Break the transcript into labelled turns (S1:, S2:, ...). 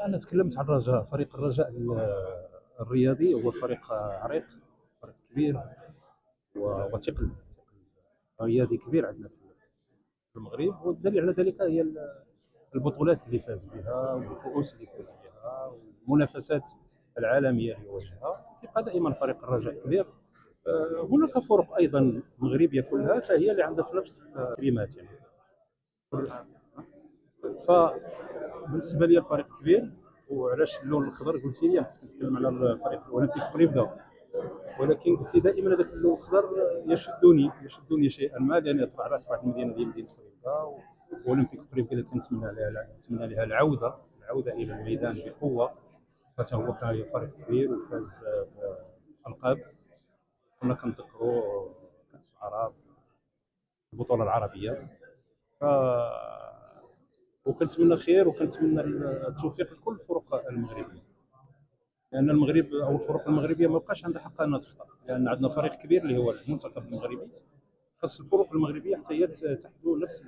S1: أنا تكلمت عن الرجاء. فريق الرجاء الرياضي هو فريق عريق، فريق كبير وثقل رياضي كبير عندنا في المغرب، والدليل على ذلك هي البطولات اللي فاز بها والكؤوس اللي فاز بها والمنافسات العالمية اللي واجهها. يبقى دائما فريق الرجاء كبير. هناك فرق أيضا مغربية كلها حتى هي اللي عندها في نفس التقييمات يعني. فبالنسبة لي الفريق كبير. وعلاش اللون الأخضر؟ قلت لي خصك نتكلم على الفريق الأولمبيك في فريبدا، ولكن قلت لي دائما هذاك اللون الأخضر يشدني شيئا ما، لأن يطلع في واحد المدينة ديال مدينة فريبدا. واولمبيك فريبدا اللي كنتمنى لها العودة إلى الميدان بقوة، حتى هو كان فريق كبير وفاز بألقاب. كنا كنذكروا كأس العرب، البطولة العربية. ف وكنتمنى خير وكنتمنى التوفيق لكل الفرق المغربيه، لان المغرب او الفرق المغربيه ما بقاش عندها حق انها تخطا، لان عندنا فريق كبير اللي هو المنتخب المغربي. خاص الفرق المغربيه حتى هي تحدو نفس